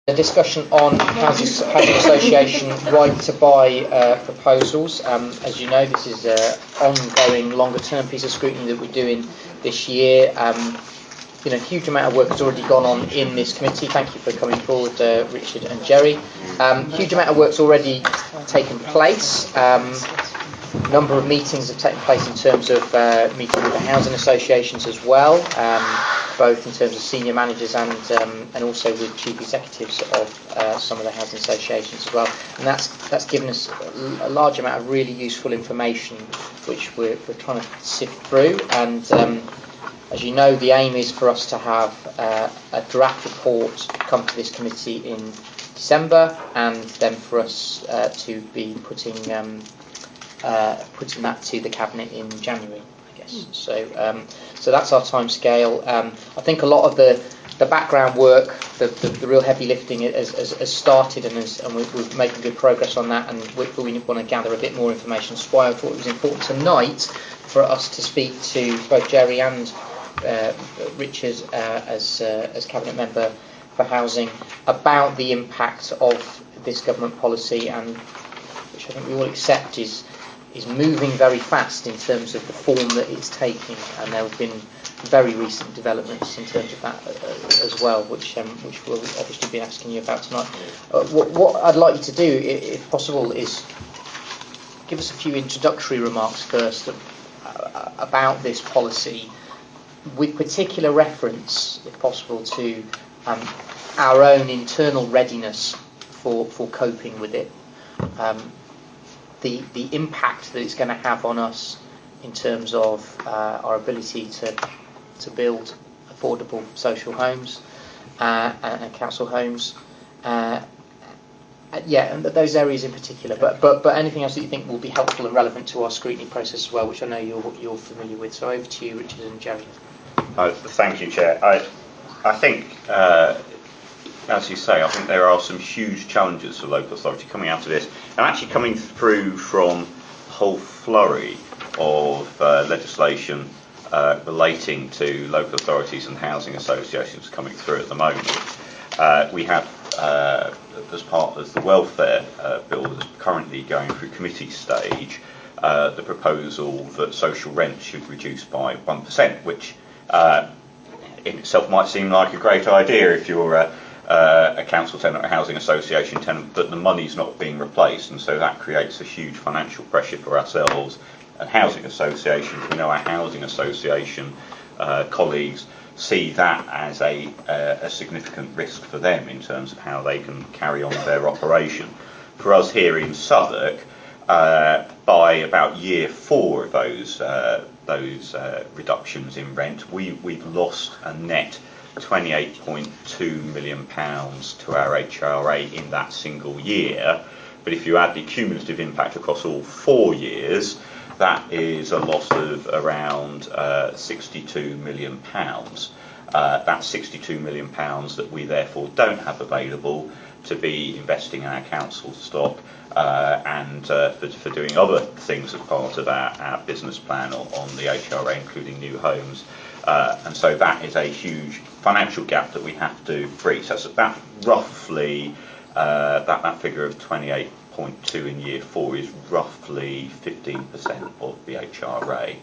A discussion on housing association right to buy proposals. As you know, this is an ongoing longer term piece of scrutiny that we're doing this year. A huge amount of work has already gone on in this committee. Thank you for coming forward, Richard and Jerry. Huge amount of work's already taken place. Number of meetings have taken place in terms of meeting with the housing associations as well, both in terms of senior managers and also with chief executives of some of the housing associations as well. And that's given us a large amount of really useful information, which we're trying to sift through. And as you know, the aim is for us to have a draft report come to this committee in December, and then for us to be putting that to the cabinet in January, I guess. So that's our time scale. I think a lot of the background work, the real heavy lifting has started, and we're making good progress on that, and we want to gather a bit more information. That's why I thought it was important tonight for us to speak to both Jerry and Richard as cabinet member for housing about the impact of this government policy, and which I think we all accept is moving very fast in terms of the form that it's taking, and there have been very recent developments in terms of that as well, which we'll obviously be asking you about tonight. What I'd like you to do, if possible, is give us a few introductory remarks first about this policy, with particular reference, if possible, to our own internal readiness for coping with it. The impact that it's going to have on us in terms of our ability to build affordable social homes and council homes, and those areas in particular. But anything else that you think will be helpful and relevant to our scrutiny process as well, which I know you're familiar with. So over to you, Richard and Jerry. Thank you, Chair. I think, as you say, I think there are some huge challenges for local authority coming out of this, and actually coming through from a whole flurry of legislation relating to local authorities and housing associations coming through at the moment. We have, as part of the welfare bill that's currently going through committee stage, the proposal that social rent should reduce by 1%, which in itself might seem like a great idea if you're a council tenant or a housing association tenant, but the money's not being replaced, and so that creates a huge financial pressure for ourselves and housing associations. We know our housing association colleagues see that as a significant risk for them in terms of how they can carry on their operation. For us here in Southwark, by about year 4 of those reductions in rent, we've lost a net £28.2 million to our HRA in that single year. But if you add the cumulative impact across all 4 years, that is a loss of around £62 million. That's £62 million that we therefore don't have available to be investing in our council stock and for doing other things as part of our business plan on the HRA, including new homes. And so that is a huge financial gap that we have to breach. That's about roughly that figure of 28.2 in year 4 is roughly 15% of the HRA,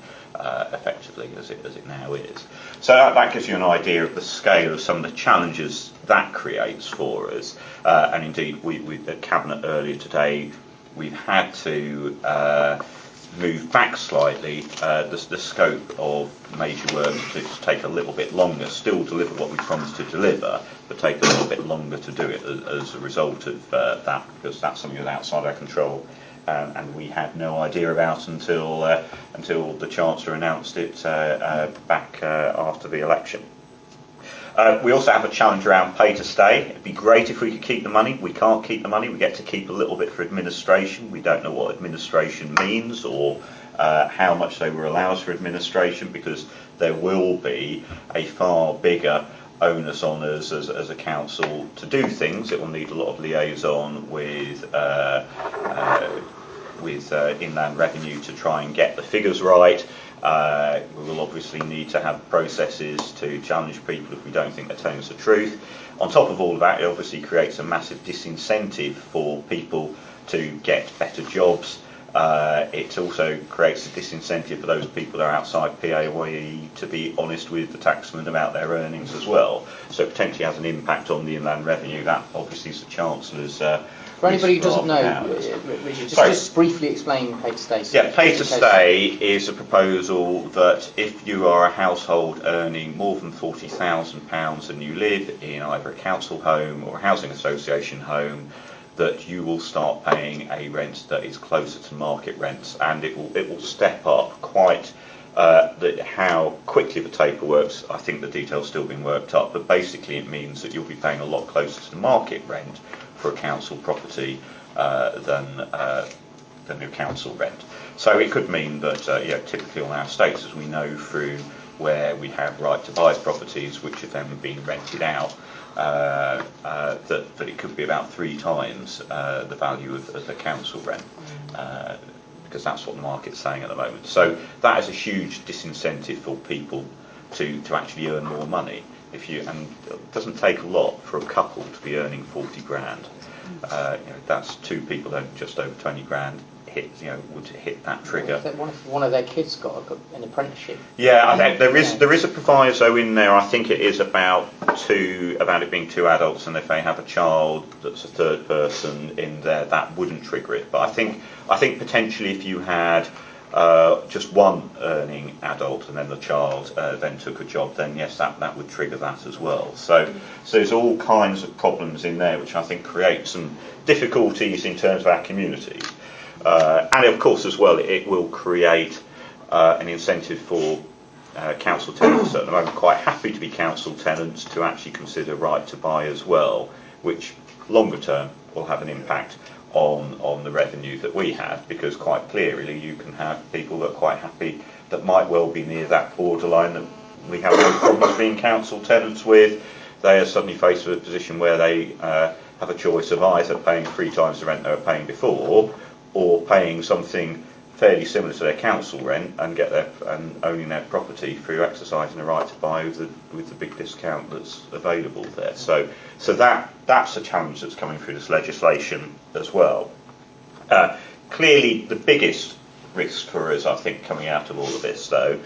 effectively, as it now is. So that gives you an idea of the scale of some of the challenges that creates for us. And indeed, we at Cabinet earlier today, we've had to move back slightly the scope of major works to take a little bit longer, still deliver what we promised to deliver, but take a little bit longer to do it as a result of that, because that's something that's outside our control, and we had no idea about until the Chancellor announced it back after the election. We also have a challenge around pay to stay. It'd be great if we could keep the money. We can't keep the money. We get to keep a little bit for administration. We don't know what administration means or how much they will allow us for administration, because there will be a far bigger onus on us as a council to do things. It will need a lot of liaison with Inland Revenue to try and get the figures right. We will obviously need to have processes to challenge people if we don't think they're telling us the truth. On top of all of that, it obviously creates a massive disincentive for people to get better jobs. It also creates a disincentive for those people that are outside PAYE to be honest with the taxman about their earnings as well. So it potentially has an impact on the inland revenue. That obviously is the Chancellor's. For anybody who doesn't know, Richard, just briefly explain pay to stay. Yeah, pay to stay is a proposal that if you are a household earning more than £40,000 and you live in either a council home or a housing association home, that you will start paying a rent that is closer to market rents, and it will step up quite. How quickly the taper works, I think the details still being worked up, but basically it means that you'll be paying a lot closer to the market rent for a council property than your council rent. So it could mean that typically on our estates, as we know through where we have right to buy properties which have then been rented out, that it could be about 3 times the value of the council rent, because that's what the market's saying at the moment. So that is a huge disincentive for people to actually earn more money. And it doesn't take a lot for a couple to be earning 40 grand. That's 2 people earning just over 20 grand. Would hit that trigger. One of their kids got an apprenticeship. Yeah, I think there is a proviso in there. I think it is about it being 2 adults, and if they have a child that's a third person in there, that wouldn't trigger it. But I think potentially if you had just one earning adult and then the child then took a job, then yes, that would trigger that as well. So there's all kinds of problems in there which I think create some difficulties in terms of our community. And of course as well it will create an incentive for council tenants at the moment quite happy to be council tenants to actually consider right to buy as well, which longer term will have an impact on the revenue that we have, because quite clearly you can have people that are quite happy that might well be near that borderline that we have no problems being council tenants with. They are suddenly faced with a position where they have a choice of either paying 3 times the rent they were paying before, or paying something fairly similar to their council rent and owning their property through exercising the right to buy with the big discount that's available there. So that's a challenge that's coming through this legislation as well. Clearly, the biggest risk for us, I think, coming out of all of this, though,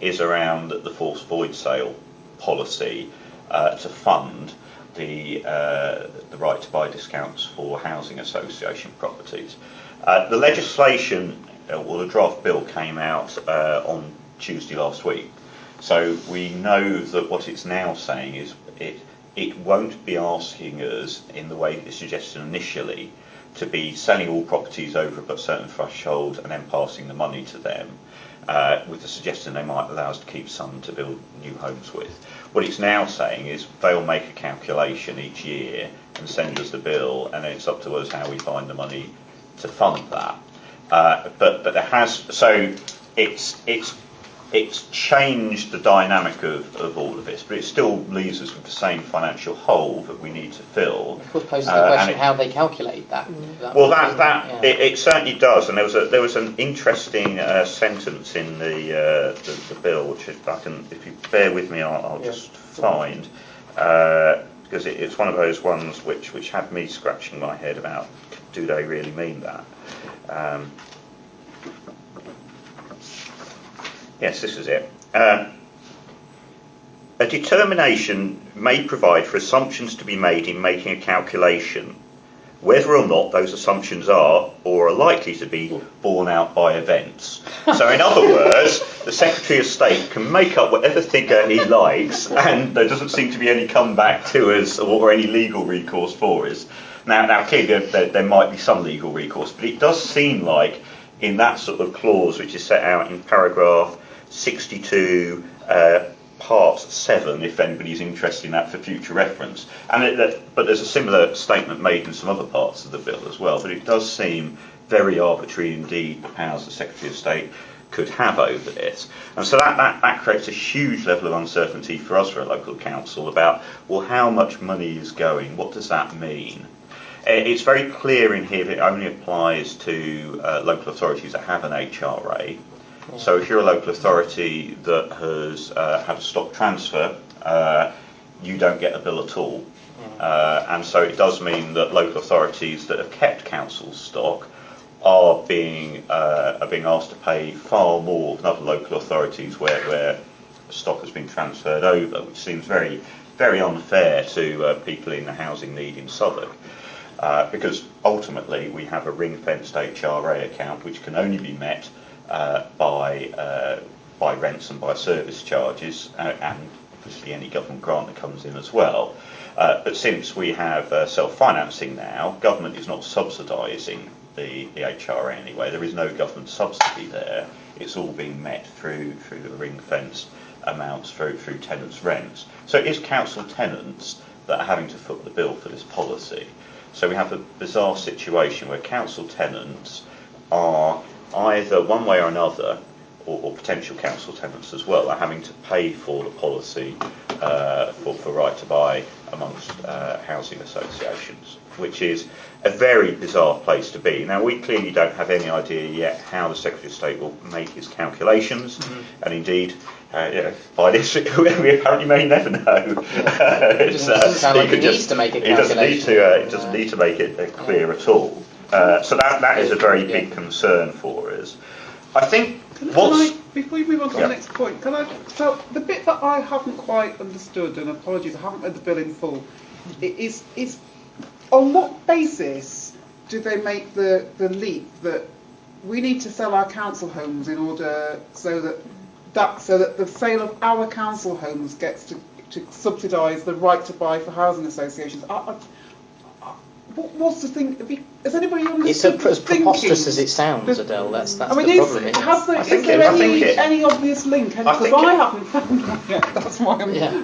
is around the forced void sale policy to fund the right to buy discounts for housing association properties. The legislation, or the draft bill, came out on Tuesday last week. So we know that what it's now saying is it won't be asking us, in the way it suggested initially, to be selling all properties over a certain threshold and then passing the money to them, with the suggestion they might allow us to keep some to build new homes with. What it's now saying is they'll make a calculation each year and send us the bill, and then it's up to us how we find the money to fund that. But there has, so it's changed the dynamic of all of this, but it still leaves us with the same financial hole that we need to fill. Of course, poses the question how they calculate that. It certainly does, and there was an interesting sentence in the bill, which I can, if you bear with me, I'll just find, because it's one of those ones which had me scratching my head about, do they really mean that? Yes, this is it. A determination may provide for assumptions to be made in making a calculation, whether or not those assumptions are or are likely to be borne out by events. So in other words, the Secretary of State can make up whatever figure he likes, and there doesn't seem to be any comeback to us or any legal recourse for us. Now clearly there might be some legal recourse, but it does seem like in that sort of clause which is set out in paragraph 62, part 7, if anybody's interested in that for future reference. But there's a similar statement made in some other parts of the bill as well, but it does seem very arbitrary indeed the powers the Secretary of State could have over this. And so that creates a huge level of uncertainty for us for a local council about, well, how much money is going, what does that mean? It's very clear in here that it only applies to local authorities that have an HRA. So if you're a local authority that has had a stock transfer, you don't get a bill at all. And so it does mean that local authorities that have kept council stock are being asked to pay far more than other local authorities where stock has been transferred over, which seems very, very unfair to people in the housing need in Southwark. Because ultimately we have a ring-fenced HRA account which can only be met by rents and by service charges, and obviously any government grant that comes in as well. But since we have self-financing now, government is not subsidising the HRA anyway. There is no government subsidy there. It's all being met through the ring-fenced amounts through tenants' rents. So it is council tenants that are having to foot the bill for this policy. So we have a bizarre situation where council tenants are either one way or another, or potential council tenants as well, are having to pay for the policy for right to buy amongst housing associations, which is a very bizarre place to be. Now, we clearly don't have any idea yet how the Secretary of State will make his calculations, and indeed, by this, we apparently may never know. It doesn't sound like he needs to make a calculation. It doesn't need to make it clear at all. So that is a very big concern for us. I think before you move on to the next point, so the bit that I haven't quite understood, and apologies, I haven't read the bill in full, is on what basis do they make the leap that we need to sell our council homes in order so that the sale of our council homes gets to subsidise the right to buy for housing associations? What's the thing? Has anybody understood? It's as preposterous as it sounds, Adele. That's the problem. Is there any obvious link? Because I haven't found one yet. That's why I'm. Yeah.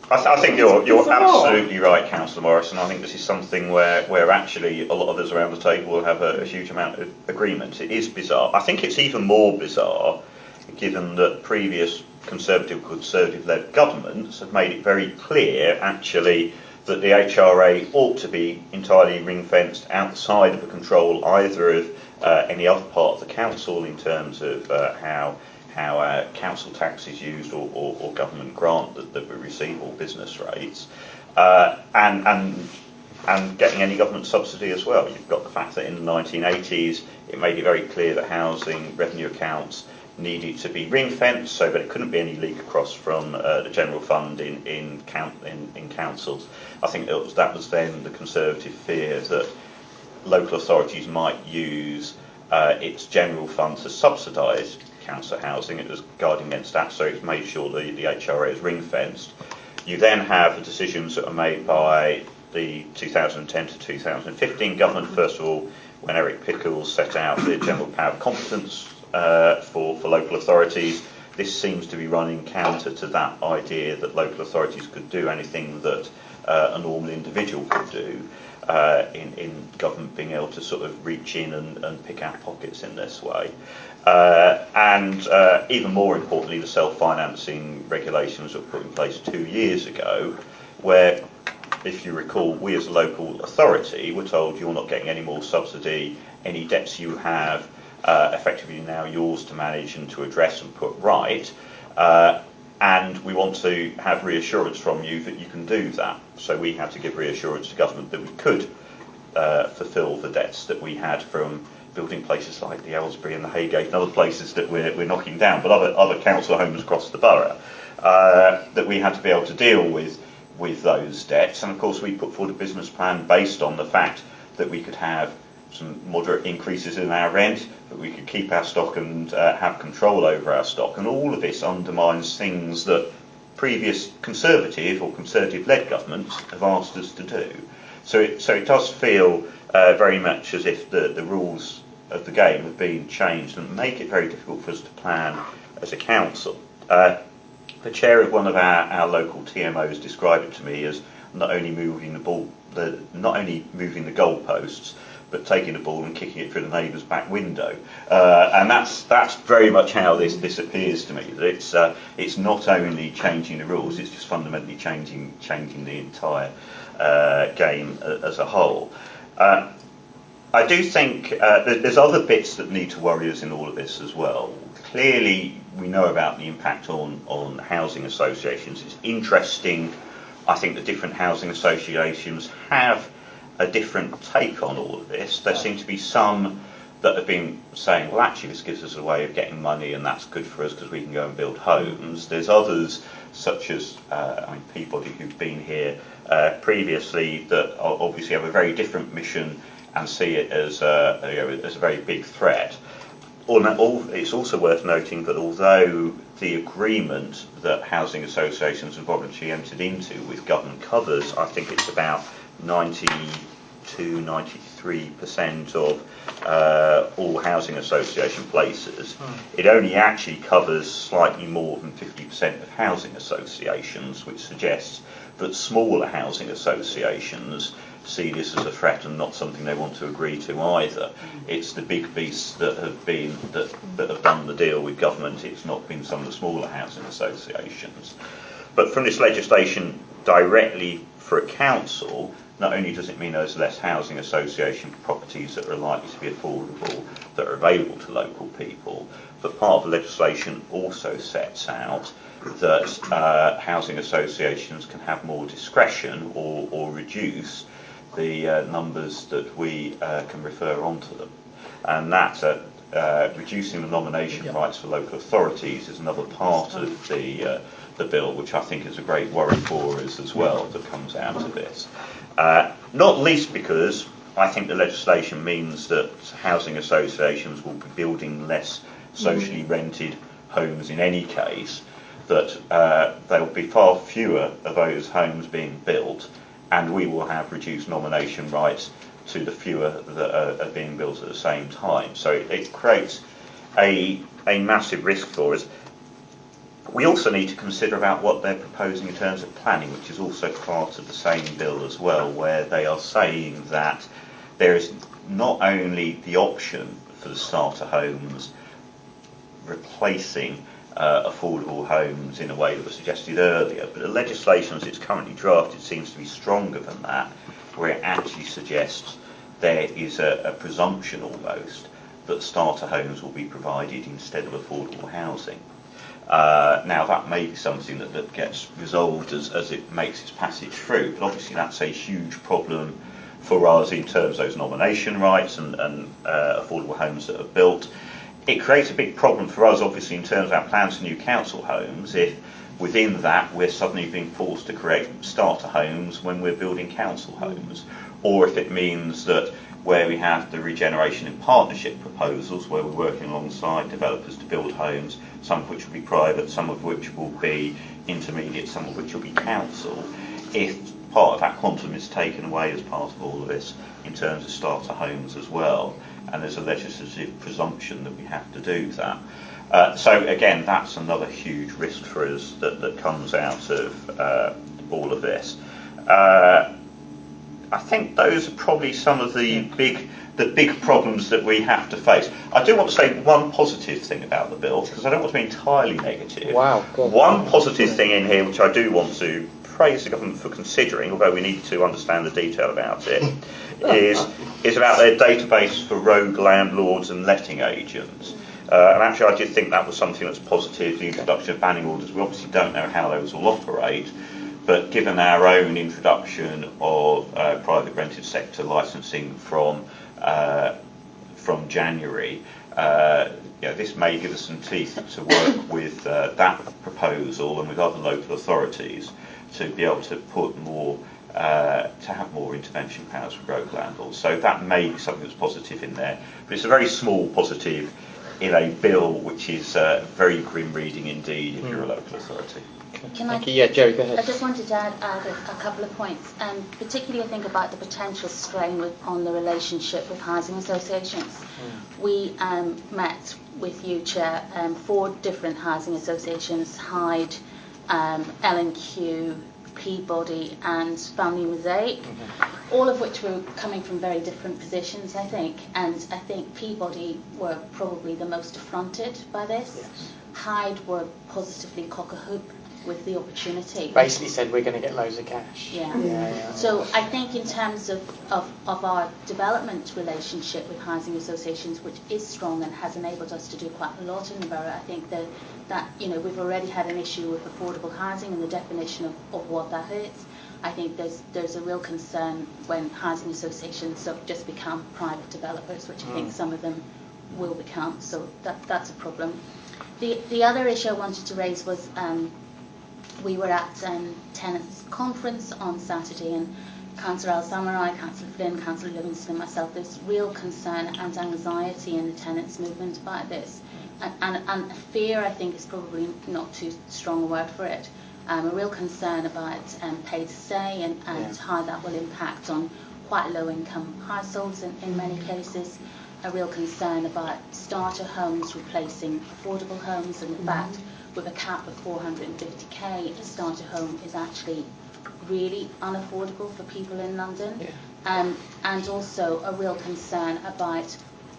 I think you're absolutely right, Councillor Morris, and I think this is something where actually a lot of us around the table will have a huge amount of agreement. It is bizarre. I think it's even more bizarre given that previous Conservative-led governments have made it very clear, actually, that the HRA ought to be entirely ring-fenced outside of the control either of any other part of the council in terms of how council tax is used or government grant that we receive, or business rates, and getting any government subsidy as well. You've got the fact that in the 1980s it made it very clear that housing revenue accounts needed to be ring-fenced, so that it couldn't be any leak across from the general fund in councils. I think that was then the Conservative fear that local authorities might use its general fund to subsidise council housing. It was guarding against that, so it's made sure the HRA is ring-fenced. You then have the decisions that are made by the 2010 to 2015 government. First of all, when Eric Pickles set out the general power of competence for local authorities, this seems to be running counter to that idea that local authorities could do anything that a normal individual could do in government being able to sort of reach in and pick out pockets in this way. And even more importantly, the self-financing regulations were put in place 2 years ago, where, if you recall, we as a local authority were told you're not getting any more subsidy, any debts you have effectively now yours to manage and to address and put right, and we want to have reassurance from you that you can do that. So we had to give reassurance to government that we could fulfil the debts that we had from building places like the Aylesbury and the Haygate and other places that we're knocking down, but other council homes across the borough, that we had to be able to deal with those debts. And of course we put forward a business plan based on the fact that we could have some moderate increases in our rent, that we could keep our stock and have control over our stock. And all of this undermines things that previous Conservative or Conservative-led governments have asked us to do. So it does feel very much as if the rules of the game have been changed and make it very difficult for us to plan as a council. The chair of one of our local TMOs described it to me as not only moving the goalposts, but taking the ball and kicking it through the neighbour's back window, and that's very much how this appears to me. That it's not only changing the rules; it's just fundamentally changing the entire game as a whole. I do think there's other bits that need to worry us in all of this as well. clearly we know about the impact on housing associations. It's interesting, I think, that different housing associations have a different take on all of this. There seem to be some that have been saying, well, actually this gives us a way of getting money and that's good for us because we can go and build homes. There's others, such as Peabody, who've been here previously, that obviously have a very different mission and see it as as a very big threat. It's also worth noting that although the agreement that housing associations have voluntarily entered into with government covers, I think it's about 93% of all housing association places, it only actually covers slightly more than 50% of housing associations, which suggests that smaller housing associations see this as a threat and not something they want to agree to either. It's the big beasts that have done the deal with government. It's not been some of the smaller housing associations. But from this legislation directly for a council, not only does it mean there's less housing association properties that are likely to be affordable that are available to local people, but part of the legislation also sets out that housing associations can have more discretion or reduce the numbers that we can refer onto them. And that reducing the nomination rights for local authorities is another part of the bill, which I think is a great worry for us as well, that comes out of this. Not least because I think the legislation means that housing associations will be building less socially rented homes in any case, that there will be far fewer of those homes being built, and we will have reduced nomination rights to the fewer that are being built at the same time. So it creates a massive risk for us. We also need to consider about what they're proposing in terms of planning, which is also part of the same bill as well, where they are saying that there is not only the option for the starter homes replacing affordable homes in a way that was suggested earlier, but the legislation as it's currently drafted seems to be stronger than that, where it actually suggests there is a presumption almost that starter homes will be provided instead of affordable housing. Now that may be something that gets resolved as it makes its passage through, but obviously that's a huge problem for us in terms of those nomination rights and affordable homes that are built. It creates a big problem for us obviously in terms of our plans for new council homes if within that we're suddenly being forced to create starter homes when we're building council homes, or if it means that where we have the regeneration in partnership proposals where we're working alongside developers to build homes, some of which will be private, some of which will be intermediate, some of which will be council, if part of that quantum is taken away as part of all of this in terms of starter homes as well, and there's a legislative presumption that we have to do that. So again, that's another huge risk for us that comes out of all of this. I think those are probably some of the big problems that we have to face. I do want to say one positive thing about the bill, because I don't want to be entirely negative. Wow, good. One positive thing in here, which I do want to praise the government for considering, although we need to understand the detail about it, is about their database for rogue landlords and letting agents. And actually I did think that was something that's positive, the introduction of banning orders. We obviously don't know how those will operate, but given our own introduction of private rented sector licensing from January, this may give us some teeth to work with that proposal and with other local authorities to be able to put more, to have more intervention powers for rogue landlords. So that may be something that's positive in there, but it's a very small positive in a bill which is very grim reading indeed if you're a local authority. Thank you. Yeah, Jerry, go ahead. I just wanted to add a couple of points, particularly I think about the potential strain on the relationship with housing associations. We met with you, Chair, 4 different housing associations, Hyde, L&Q, Peabody and Family Mosaic, all of which were coming from very different positions, I think, and I think Peabody were probably the most affronted by this. Yes. Hyde were positively cock-a-hoop with the opportunity. Basically said we're going to get loads of cash. Yeah. So I think in terms of our development relationship with housing associations, which is strong and has enabled us to do quite a lot in the borough, I think that we've already had an issue with affordable housing and the definition of what that is. I think there's a real concern when housing associations have just become private developers, which I think some of them will become. So that's a problem. The other issue I wanted to raise was we were at Tenants Conference on Saturday, and Councillor Al-Samurai, Councillor Flynn, Councillor Livingston and myself, there's real concern and anxiety in the tenants movement about this. And fear, I think, is probably not too strong a word for it. A real concern about pay to stay and how that will impact on quite low income households in many cases. A real concern about starter homes replacing affordable homes, and the fact with a cap of 450k, a starter home is actually really unaffordable for people in London. And also a real concern about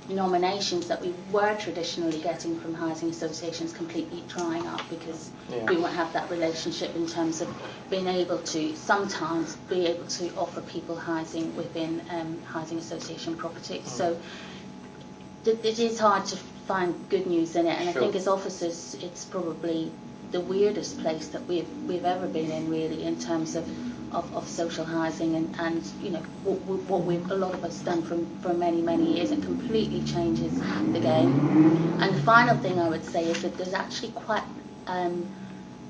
nominations that we were traditionally getting from housing associations completely drying up, because we won't have that relationship in terms of being able to sometimes be able to offer people housing within housing association properties. So it is hard to find good news in it, and I think as officers it's probably the weirdest place that we've ever been in, really, in terms of social housing and what a lot of us done for many years. It completely changes the game. And the final thing I would say is that there's actually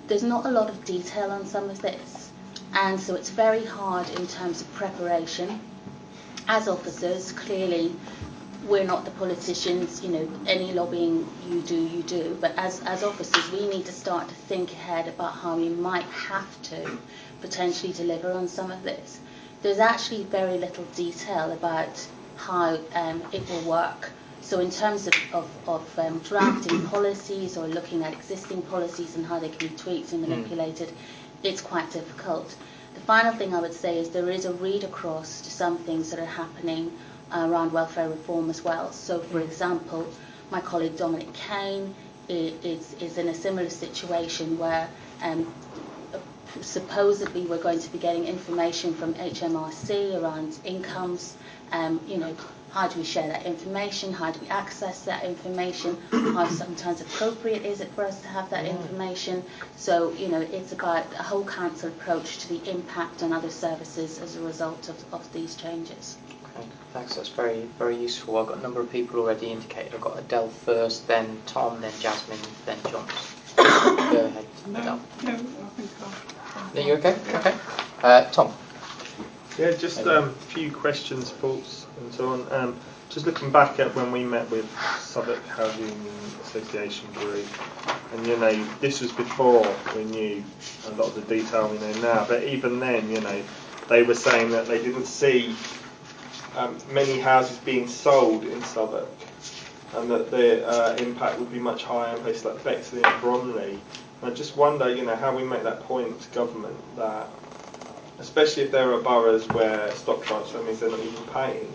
there's not a lot of detail on some of this, and so it's very hard in terms of preparation. As officers, clearly we're not the politicians, any lobbying you do, but as officers we need to start to think ahead about how we might have to potentially deliver on some of this. There's actually very little detail about how it will work. So in terms of drafting policies or looking at existing policies and how they can be tweaked and manipulated, it's quite difficult. The final thing I would say is there is a read across to some things that are happening around welfare reform as well. So for example, my colleague Dominic Kane is in a similar situation where supposedly we're going to be getting information from HMRC around incomes. How do we share that information? How do we access that information? How sometimes appropriate is it for us to have that information? So, it's about a whole council approach to the impact on other services as a result of these changes. Okay, thanks. That's very, very useful. I've got a number of people already indicated. I've got Adele first, then Tom, then Jasmine, then John. Go ahead, Adele. No, I think Are you okay? Okay. Tom. Yeah, just a few questions, thoughts, and so on. Just looking back at when we met with Southwark Housing Association Group, and this was before we knew a lot of the detail we know now. But even then, they were saying that they didn't see many houses being sold in Southwark, and that the impact would be much higher in places like Bexley and Bromley. And I just wonder, how we make that point to government that, especially if there are boroughs where stock transfer means they're not even paying.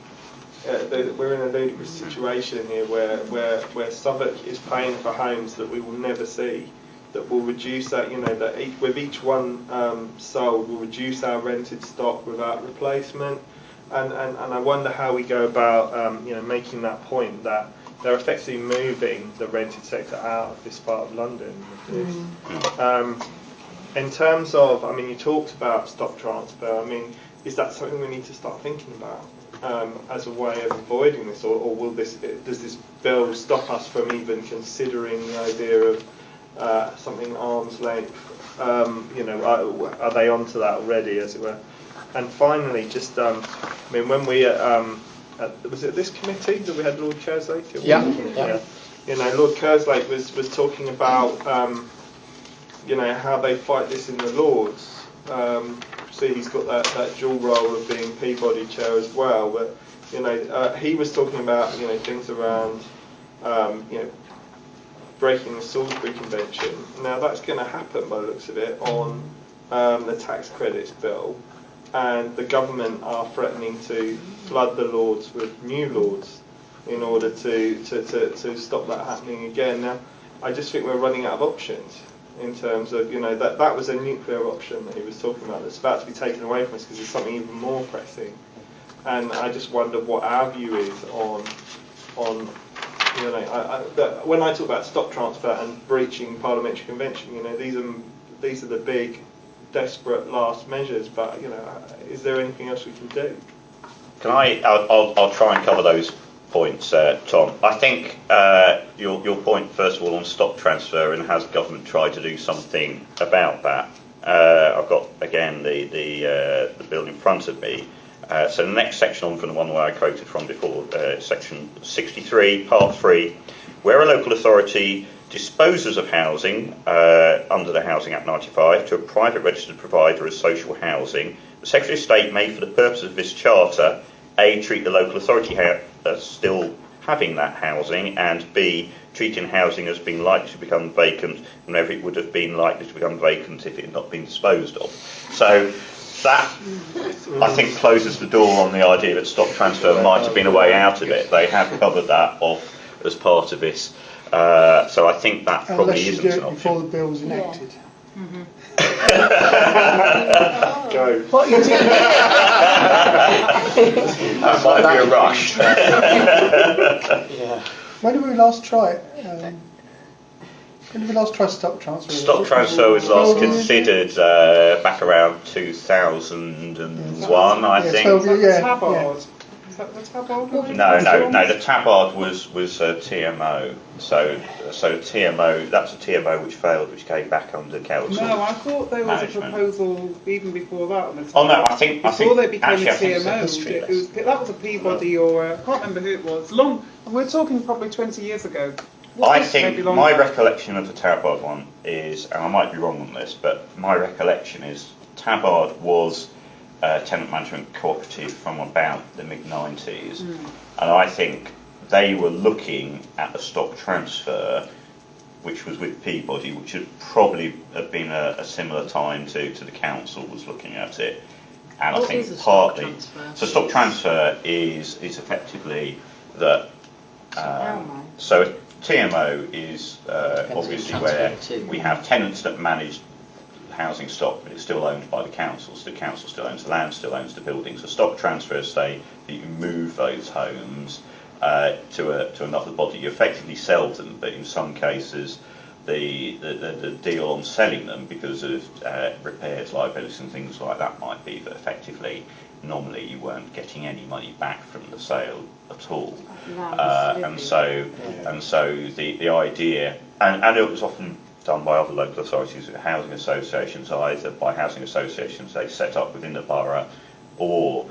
We're in a ludicrous situation here where Southwark is paying for homes that we will never see, that will reduce that, with each one sold will reduce our rented stock without replacement. And I wonder how we go about making that point that they're effectively moving the rented sector out of this part of London with this. In terms of, you talked about stock transfer. Is that something we need to start thinking about as a way of avoiding this, or does this bill stop us from even considering the idea of something arm's length? Are they onto that already, as it were? And finally, just when we was it this committee that we had Lord Kerslake? Yeah. Lord Kerslake was talking about how they fight this in the Lords. So he's got that dual role of being Peabody chair as well. But he was talking about things around breaking the Salisbury Convention. Now that's going to happen by the looks of it on the tax credits bill, and the government are threatening to flood the Lords with new Lords in order to stop that happening again. Now I just think we're running out of options. in terms of, that was a nuclear option that he was talking about that's about to be taken away from us because there's something even more pressing. And I just wonder what our view is on when I talk about stock transfer and breaching parliamentary convention, these are the big, desperate last measures. But is there anything else we can do? I'll try and cover those points, Tom. I think your point, first of all, on stock transfer and has government tried to do something about that. I've got again the bill in front of me. So the next section on from the one where I quoted from before, section 63, part 3, where a local authority disposes of housing under the Housing Act 95 to a private registered provider of social housing, the Secretary of State may, for the purpose of this charter, A, treat the local authority as still having that housing, and B, treating housing as being likely to become vacant whenever it would have been likely to become vacant if it had not been disposed of. So that, I think, closes the door on the idea that stock transfer might have been a way out of it. They have covered that off as part of this. So I think that probably isn't an option. Before the bill was enacted. Yeah. Go. What you did? That might be a rush. Yeah. When did we last try it? When did we last try stock transfer? Stock transfer was last considered back around 2001, I think. 12 years, yeah. Tabard. Is that the tabard? No. The tabard was TMO. So TMO, that's a TMO which failed, which came back under council. No, I thought there was management. a proposal even before that on the Oh no, I think before they became actually, a I think it's a TMO. history That was a Peabody or I can't remember who it was. We're talking probably 20 years ago. I think my recollection of the Tabard one is, and I might be wrong on this, but my recollection is Tabard was a tenant management cooperative from about the mid-90s, and I think they were looking at a stock transfer, which was with Peabody, which would probably have been a similar time to the council was looking at it, and I think partly. So stock transfer is effectively that. So TMO is obviously where we have tenants that manage housing stock, but it's still owned by the council. So the council still owns the land, still owns the buildings. So stock transfers say that you move those homes to another body. You effectively sell them, but in some cases the deal on selling them because of repairs, liabilities and things like that might be that effectively normally you weren't getting any money back from the sale at all. And so the idea, and it was often done by other local authorities, housing associations, either by housing associations they set up within the borough or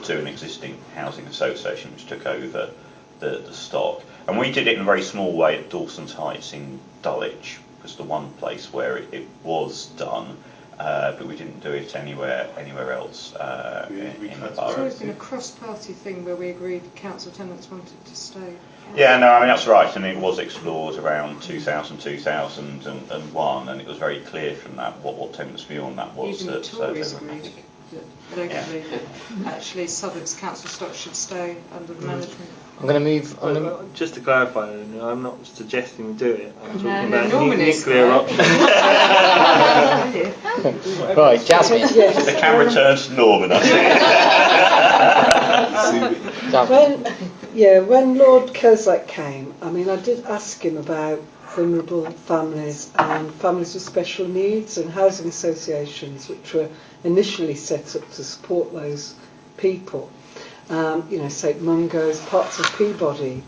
to an existing housing association which took over the stock. And we did it in a very small way at Dawson's Heights in Dulwich, was the one place where it was done. But we didn't do it anywhere else in the borough. There's been a cross-party thing where we agreed council tenants wanted to stay. Yeah, no, I mean that's right, and it was explored around 2000, 2001, and it was very clear from that what tenants' view on that was. Even that the Tories they were agreed that locally, actually Southwark's council stock should stay under the management. I'm going to move. Just to clarify, I'm not suggesting we do it. I'm talking No, about Norman is, nuclear though. options. Right, Jasmine. The camera turns to Norman, I think. Jasmine. When Lord Curzon came, I mean, I did ask him about vulnerable families and families with special needs and housing associations, which were initially set up to support those people. St Mungo's, parts of Peabody,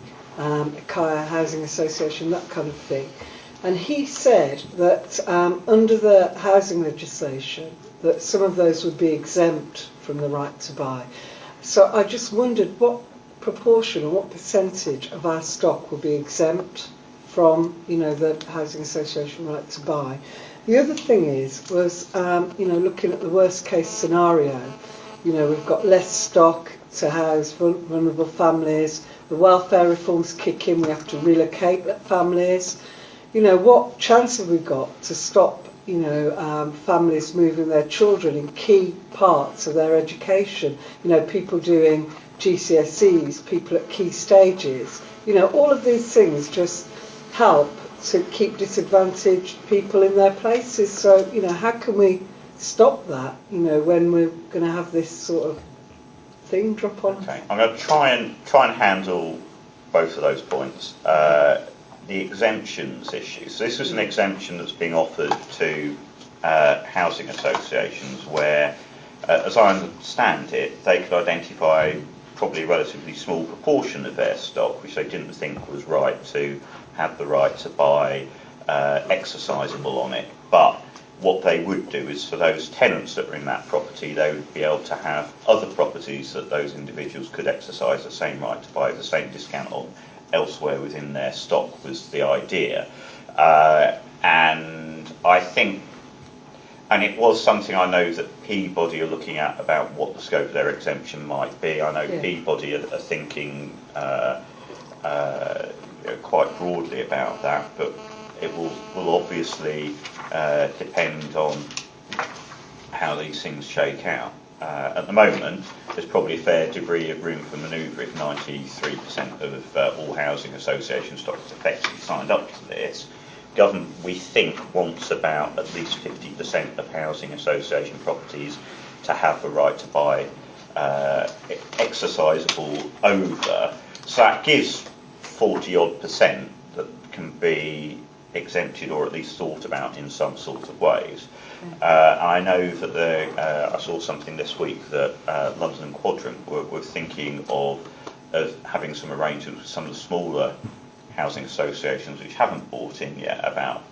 Kaya Housing Association, that kind of thing. And he said that under the housing legislation, that some of those would be exempt from the right to buy. So I just wondered what proportion or what percentage of our stock will be exempt from, the housing association right to buy. The other thing was looking at the worst case scenario. We've got less stock to house vulnerable families. The welfare reforms kick in. We have to relocate families. What chance have we got to stop, families moving their children in key parts of their education? People doing GCSEs, people at key stages. All of these things just help to keep disadvantaged people in their places. So, how can we stop that, when we're going to have this sort of thing drop on? Okay, I'm going to try and handle both of those points. The exemptions issue. So this was an exemption that's being offered to housing associations where, as I understand it, they could identify probably a relatively small proportion of their stock which they didn't think was right to have the right to buy exercisable on it. But what they would do is for those tenants that were in that property, they would be able to have other properties that those individuals could exercise the same right to buy the same discount on elsewhere within their stock was the idea. And I think, and it was something I know that Peabody are looking at about what the scope of their exemption might be. I know Peabody are thinking quite broadly about that, but it will obviously depend on how these things shake out. At the moment, there's probably a fair degree of room for manoeuvre if 93% of all housing association stock is effectively signed up to this. Government, we think, wants about at least 50% of housing association properties to have the right to buy exercisable over. So that gives 40-odd% that can be exempted or at least thought about in some sort of ways. I know that I saw something this week that London and Quadrant were thinking of having some arrangements with some of the smaller housing associations which haven't bought in yet about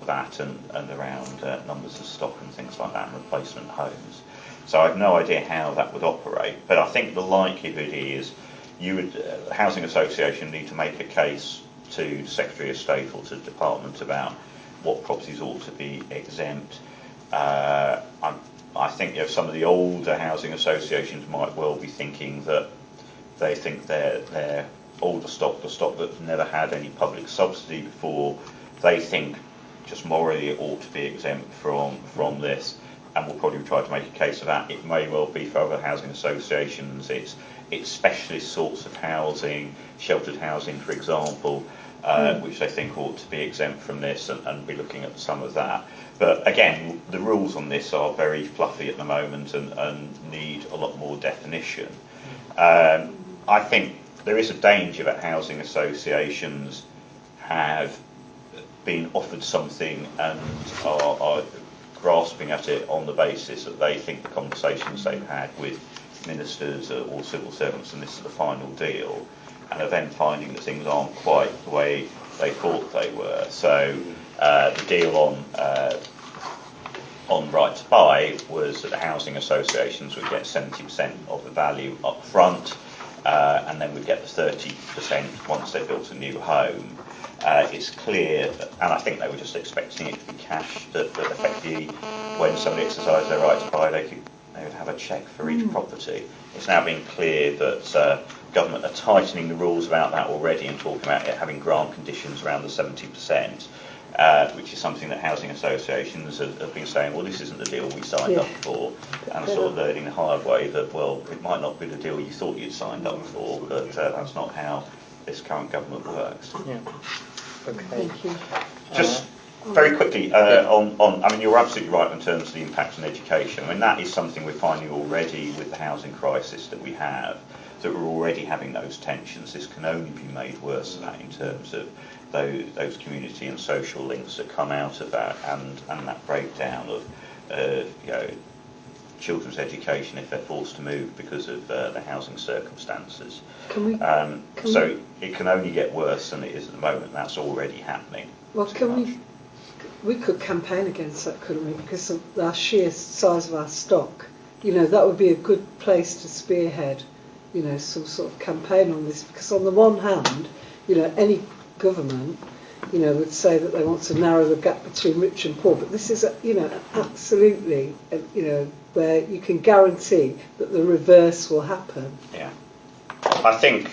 that and around numbers of stock and things like that and replacement homes. So I have no idea how that would operate, but I think the likelihood is the housing association need to make a case to the Secretary of State or to the Department about what properties ought to be exempt. I think some of the older housing associations might well be thinking that they think their older stock, the stock that's never had any public subsidy before, they think just morally it ought to be exempt from this, and we'll probably try to make a case of that. It may well be for other housing associations, it's specialist sorts of housing, sheltered housing for example, which they think ought to be exempt from this, and be looking at some of that. But again, the rules on this are very fluffy at the moment and need a lot more definition. I think there is a danger that housing associations have been offered something and are grasping at it on the basis that they think the conversations they've had with ministers or civil servants and this is the final deal, and are then finding that things aren't quite the way they thought they were. So the deal on right to buy was that the housing associations would get 70% of the value up front, and then we'd get the 30% once they built a new home. It's clear, and I think they were just expecting it to be cash, that effectively when somebody exercised their right to buy, they would have a cheque for each property. It's now been clear that government are tightening the rules about that already and talking about it having grant conditions around the 70%, which is something that housing associations have been saying, well, this isn't the deal we signed up for, and sort of learning the hard way that, well, it might not be the deal you thought you'd signed up for, but that's not how this current government works. Yeah. Okay. Thank you. Just very quickly, I mean, you're absolutely right in terms of the impact on education. I mean, that is something we're finding already with the housing crisis that we have, that we're already having those tensions. This can only be made worse than that in terms of those community and social links that come out of that, and that breakdown of children's education if they're forced to move because of the housing circumstances. So it can only get worse than it is at the moment. That's already happening. Well, we could campaign against that, couldn't we? Because of our sheer size of our stock, that would be a good place to spearhead, some sort of campaign on this. Because on the one hand, any government, would say that they want to narrow the gap between rich and poor, but this is, absolutely, where you can guarantee that the reverse will happen. Yeah, I think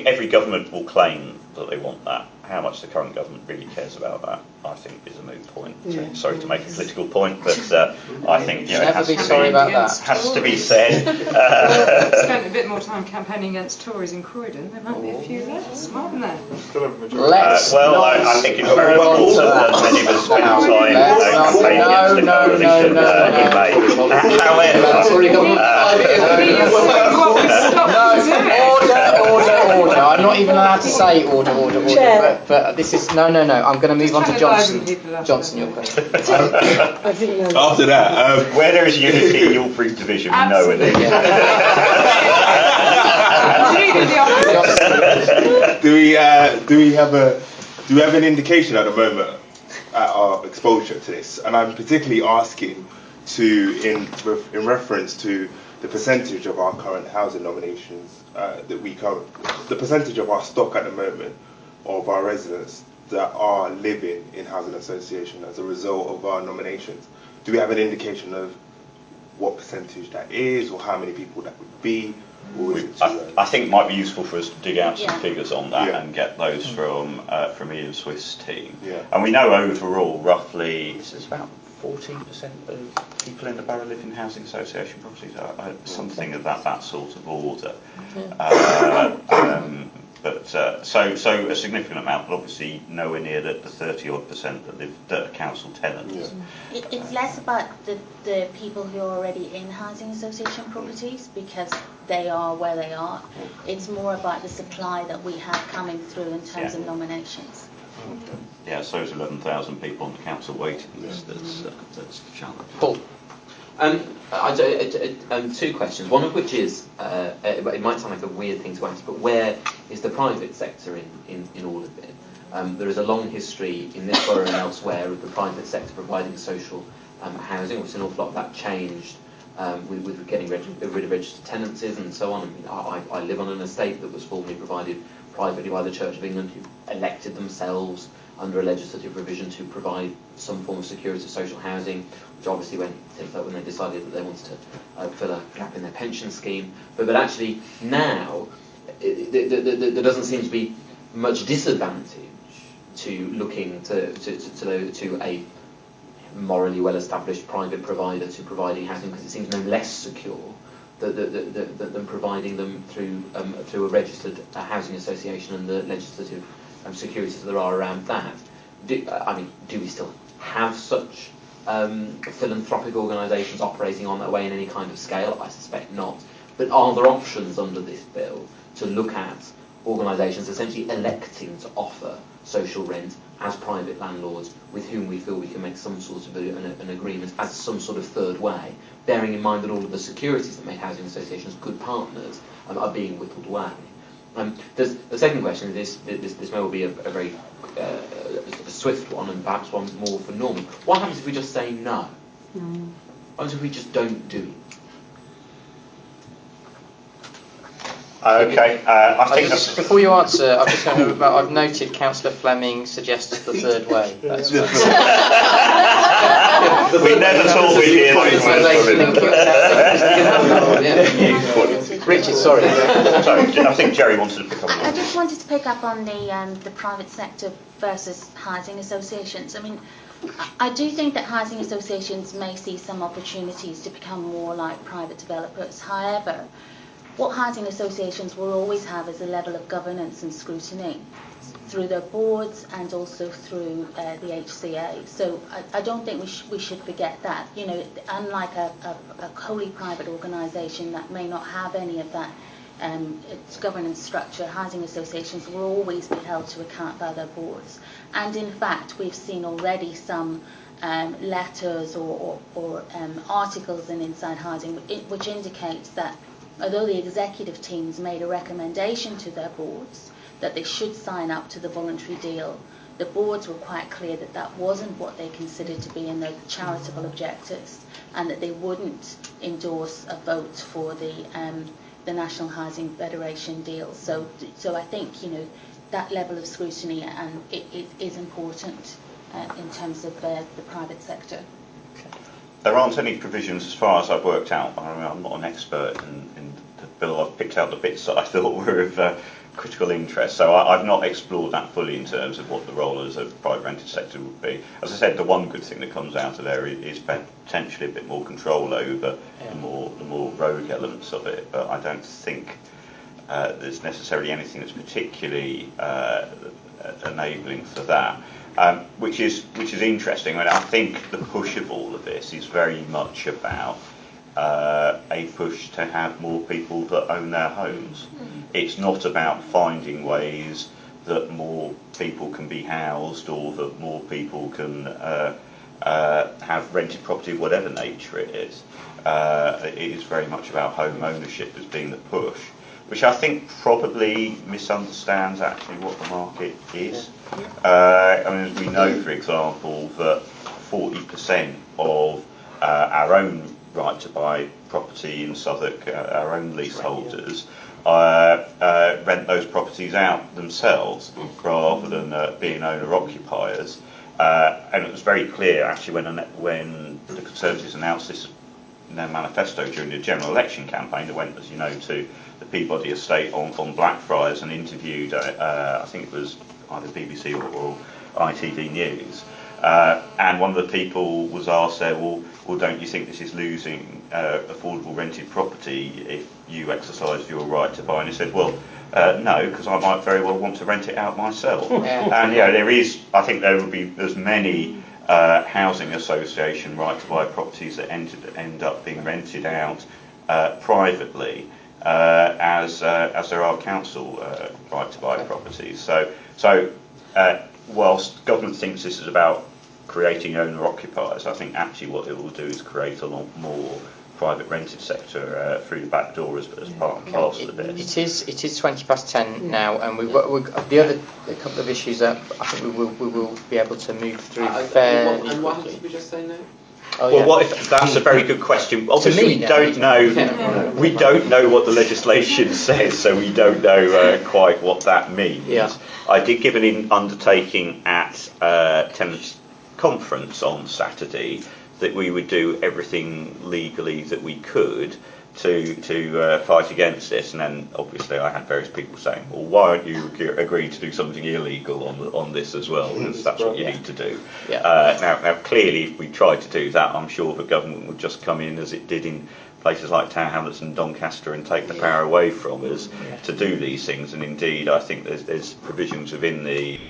every government will claim that they want that. How much the current government really cares about that, I think, is a moot point. Yeah. Sorry to make a political point, but I think it Never has be to sorry be, about that. has to be said. Spent a bit more time campaigning against Tories in Croydon. There might be a few less, mightn't there? Still have a majority. Let's Well, not I think it's very go on to important that. that many of us spend No, time let's not- campaigning against the coalition in May. Order. I'm not even allowed to say order. Chair. But this is no. I'm going to move on to trying to Johnson. liven people up. Johnson, your question. I didn't know. After that, Where there is unity, you'll bring division. We know it. do we have an indication at the moment at our exposure to this? And I'm particularly asking in reference to the percentage of our current housing nominations the percentage of our stock at the moment of our residents that are living in housing association as a result of our nominations. Do we have an indication of what percentage that is, or how many people that would be? Or is it too early? I think it might be useful for us to dig out some Yeah. figures on that Yeah. and get those from Ian Swift's team. Yeah. And we know overall, roughly, it's about 14% of people in the borough live in housing association properties, something of that sort of order. So a significant amount, but obviously nowhere near the 30-odd% that are council tenants. Yeah. It's less about the people who are already in housing association properties, because they are where they are. It's more about the supply that we have coming through in terms of nominations. Yeah, so it's 11,000 people on the council waiting list. That's the challenge. Paul. Two questions. One of which is, it might sound like a weird thing to ask, but where is the private sector in all of it? There is a long history in this borough and elsewhere of the private sector providing social housing. Obviously, an awful lot of that changed with getting rid of registered tenancies and so on. I mean, I live on an estate that was formerly provided privately by the Church of England, who elected themselves under a legislative provision to provide some form of security social housing, which obviously went tits up when they decided that they wanted to fill a gap in their pension scheme. But actually now, there doesn't seem to be much disadvantage to looking to a morally well-established private provider to providing housing, because it seems no less secure than providing them through a registered housing association and the legislative securities there are around that. Do we still have such philanthropic organisations operating on that way in any kind of scale? I suspect not. But are there options under this bill to look at organisations essentially electing to offer social rent as private landlords with whom we feel we can make some sort of an agreement as some sort of third way, bearing in mind that all of the securities that make housing associations good partners are being whittled away? The second question is this may well be a very swift one, and perhaps one more for Norman. What happens if we just say no? What happens if we just don't do it? Okay, I think Before you answer, I'm just going to. I've noted Councillor Fleming suggests the third way. That's we never thought we'd hear that. Richard, sorry. Sorry, I think Jerry wanted to pick up on I that. just wanted to pick up on the private sector versus housing associations. I mean, I do think that housing associations may see some opportunities to become more like private developers. However, what housing associations will always have is a level of governance and scrutiny through their boards and also through the HCA. So I don't think we should forget that. You know, unlike a wholly private organisation that may not have any of that its governance structure, housing associations will always be held to account by their boards. And in fact, we've seen already some letters or articles in Inside Housing which indicates that although the executive teams made a recommendation to their boards that they should sign up to the voluntary deal, the boards were quite clear that that wasn't what they considered to be in their charitable objectives, and that they wouldn't endorse a vote for the National Housing Federation deal. So I think, you know, that level of scrutiny and it is important in terms of the private sector. There aren't any provisions, as far as I've worked out. I'm not an expert in the bill. I've picked out the bits that I thought were of critical interest. So I've not explored that fully in terms of what the role as a private rented sector would be. As I said, the one good thing that comes out of there is potentially a bit more control over the more rogue elements of it. But I don't think there's necessarily anything that's particularly enabling for that. Which is interesting. I mean, I think the push of all of this is very much about a push to have more people that own their homes. It's not about finding ways that more people can be housed or that more people can have rented property of whatever nature it is. It is very much about home ownership as being the push, which I think probably misunderstands actually what the market is. I mean, we know, for example, that 40% of our own right to buy property in Southwark, our own leaseholders, rent those properties out themselves rather than being owner-occupiers. And it was very clear actually when the Conservatives announced this in their manifesto during the general election campaign. They went, as you know, to the Peabody estate on Blackfriars and interviewed, I think it was either BBC or ITV News. And one of the people was asked there, well, don't you think this is losing affordable rented property if you exercise your right to buy? And he said, well, no, because I might very well want to rent it out myself. And I think there's many housing association right to buy properties that end up being rented out privately, as there are council right to buy properties. So whilst government thinks this is about creating owner-occupiers, I think actually what it will do is create a lot more private rented sector through the back door as part and parcel of this. It is 20 past 10 now, and we've got the other couple of issues that I think we will be able to move through fairly. And why did we just say no? Oh, well, what if that's a very good question. Obviously, we don't know. We don't know what the legislation says, so we don't know quite what that means. Yeah. I did give an undertaking at Tenants' Conference on Saturday that we would do everything legally that we could to fight against this, and then obviously I had various people saying, well, why aren't you agreeing to do something illegal on this as well, because that's what you need to do. Now clearly if we tried to do that, I'm sure the government would just come in as it did in places like Tower Hamlets and Doncaster and take the power away from us to do these things. And indeed I think there's provisions within the